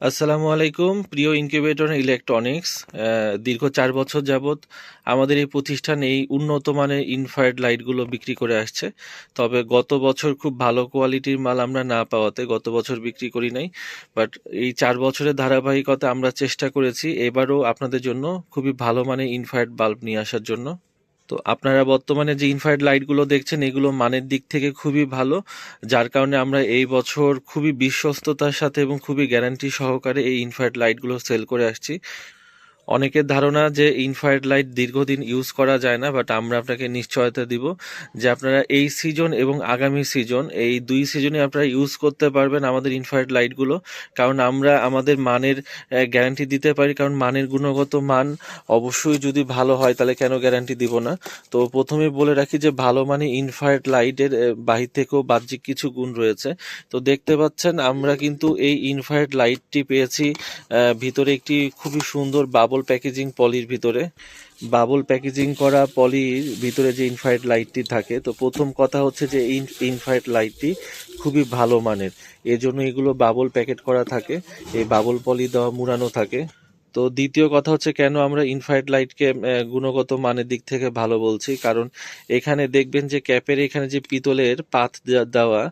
আসসালামু আলাইকুম প্রিয় ইনকিউবেটর ইলেকট্রনিক্স। দীর্ঘ 4 বছর যাবৎ আমাদের এই প্রতিষ্ঠান এই উন্নত মানের ইনফ্রারেড লাইটগুলো বিক্রি করে আসছে। তবে গত বছর খুব ভালো কোয়ালিটির মাল আমরা না পাওয়াতে গত বছর বিক্রি করি নাই। বাট এই 4 বছরের ধারাবাহিকতা আমরা চেষ্টা করেছি এবারও আপনাদের জন্য খুবই ভালো মানের ইনফ্রারেড বাল্ব নিয়ে আসার জন্য। তো আপনারা বর্তমানে যে ইনফ্রারেড লাইটগুলো দেখছেন এগুলো মানের দিক থেকে খুবই ভালো, যার কারণে আমরা এই বছর খুবই বিশ্বস্ততার সাথে এবং খুবই গ্যারান্টি সহকারে এই ইনফ্রারেড লাইটগুলো সেল করে আসছি। অনেকের ধারণা যে ইনফ্রারেড লাইট দীর্ঘদিন ইউজ করা যায় না, বাট আমরা আপনাকে নিশ্চয়তা দিব যে আপনারা এই সিজন এবং আগামী সিজন এই 2 সিজনে আপনারা ইউজ করতে পারবেন আমাদের ইনফ্রারেড লাইটগুলো। কারণ আমরা আমাদের মানের গ্যারান্টি দিতে পারি, কারণ মানের গুণগত মান অবশ্যই যদি ভালো হয় তাহলে কেন গ্যারান্টি দিব না। তো প্রথমে বলে রাখি যে ভালো মানে ইনফ্রারেড লাইটের বাহির থেকেও বাহ্যিক কিছু গুণ রয়েছে। তো দেখতে পাচ্ছেন আমরা কিন্তু এই ইনফ্রারেড লাইটটি পেয়েছি ভিতরে একটি খুবই সুন্দর বাবল প্যাকেজিং পলির ভিতরে। বাবল প্যাকেজিং করা পলির ভিতরে যে ইনফ্রারেড লাইটটি থাকে, তো প্রথম কথা হচ্ছে যে এই ইনফ্রারেড লাইটটি খুবই ভালো মানের, এজন্য এগুলো বাবল প্যাকেট করা থাকে, এই বাবল পলি দেওয়া মুড়ানো থাকে। তো দ্বিতীয় কথা হচ্ছে কেন আমরা ইনফ্রারেড লাইটকে গুণগত মানের দিক থেকে ভালো বলছি, কারণ এখানে দেখবেন যে ক্যাপের এখানে যে পিতলের পাত দেওয়া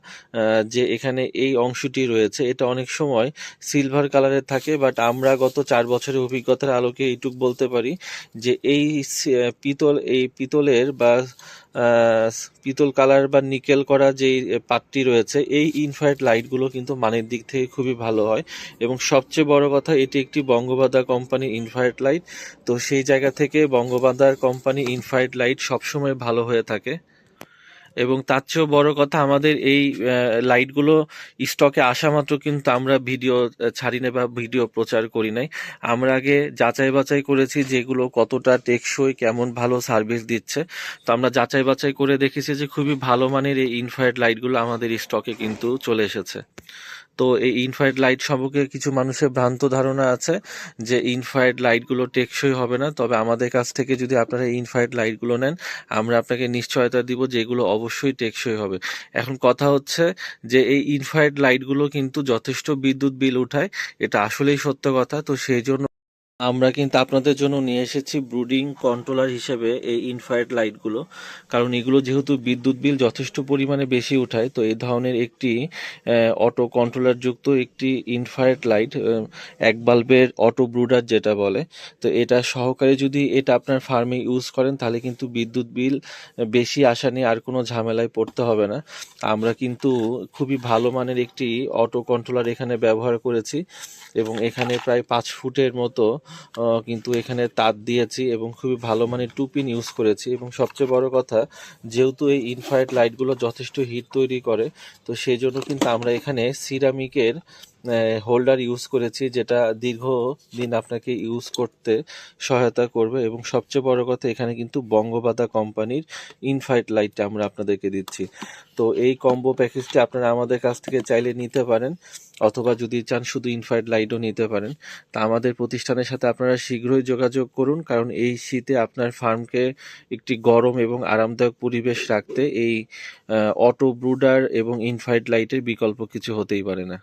যে এখানে এই অংশটি রয়েছে এটা অনেক সময় সিলভার কালারের থাকে, বাট আমরা গত 4 বছরের অভিজ্ঞতার আলোকে এইটুক বলতে পারি যে এই পিতলের বা আহ, পিতল কালার বা নিকেল করা যেই পাতটি রয়েছে এই ইনফ্রারেড লাইটগুলো কিন্তু মানের দিক থেকে খুবই ভালো হয়। এবং সবচেয়ে বড় কথা এটি একটি বঙ্গবাদা কোম্পানি ইনফ্রারেড লাইট। তো সেই জায়গা থেকে বঙ্গবাদার কোম্পানি ইনফ্রারেড লাইট সবসময় ভালো হয়ে থাকে। এবং তার চেয়েও বড় কথা আমাদের এই লাইটগুলো স্টকে আসা মাত্র কিন্তু আমরা ভিডিও ছাড়ি না বা ভিডিও প্রচার করি নাই। আমরা আগে যাচাই বাছাই করেছি যেগুলো কতটা টেকসই, কেমন ভালো সার্ভিস দিচ্ছে। তো আমরা যাচাই বাছাই করে দেখেছি যে খুবই ভালো মানের এই ইনফ্রারেড লাইটগুলো আমাদের স্টকে কিন্তু চলে এসেছে। তো এই ইনফ্রারেড লাইট সম্পর্কে কিছু মানুষের ভ্রান্ত ধারণা আছে যে ইনফ্রারেড লাইটগুলো টেকসই হবে না, তবে আমাদের কাছ থেকে যদি আপনারা এই ইনফ্রারেড লাইটগুলো নেন আমরা আপনাকে নিশ্চয়তা দিব যে এগুলো অবশ্যই টেকসই হবে। এখন কথা হচ্ছে যে এই ইনফ্রারেড লাইটগুলো কিন্তু যথেষ্ট বিদ্যুৎ বিল উঠায়, এটা আসলেই সত্য কথা। তো সেই জন্য আমরা কিন্তু আপনাদের জন্য নিয়ে এসেছি ব্রুডিং কন্ট্রোলার হিসেবে এই ইনফ্রারেড লাইটগুলো। কারণ এগুলো যেহেতু বিদ্যুৎ বিল যথেষ্ট পরিমাণে বেশি উঠায়, তো এই ধরনের একটি অটো কন্ট্রোলার যুক্ত একটি ইনফ্রারেড লাইট, এক বাল্বের অটো ব্রুডার যেটা বলে, তো এটা সহকারে যদি এটা আপনার ফার্মে ইউজ করেন তাহলে কিন্তু বিদ্যুৎ বিল বেশি আসা নিয়ে আর কোনো ঝামেলায় পড়তে হবে না। আমরা কিন্তু খুবই ভালো মানের একটি অটো কন্ট্রোলার এখানে ব্যবহার করেছি এবং এখানে প্রায় 5 ফুটের মতো কিন্তু এখানে তার দিয়েছি এবং খুবই ভালো মানের টুপিন ইউজ করেছি। এবং সবচেয়ে বড় কথা, যেহেতু এই ইনফ্রারেড লাইটগুলো যথেষ্ট হিট তৈরি করে, তো সেই জন্য কিন্তু আমরা এখানে সিরামিকের হোল্ডার ইউজ করেছি, যেটা দীর্ঘদিন আপনাকে ইউজ করতে সহায়তা করবে। এবং সবচেয়ে বড় কথা এখানে কিন্তু বঙ্গবাদা কোম্পানির ইনফ্রারেড লাইটটা আমরা আপনাদেরকে দিচ্ছি। তো এই কম্বো প্যাকেজটি আপনারা আমাদের কাছ থেকে চাইলে নিতে পারেন, অথবা যদি চান শুধু ইনফ্রারেড লাইটও নিতে পারেন। তা আমাদের প্রতিষ্ঠানের সাথে আপনারা শীঘ্রই যোগাযোগ করুন, কারণ এই শীতে আপনার ফার্মকে একটি গরম এবং আরামদায়ক পরিবেশ রাখতে এই অটো ব্রুডার এবং ইনফ্রারেড লাইটের বিকল্প কিছু হতেই পারে না।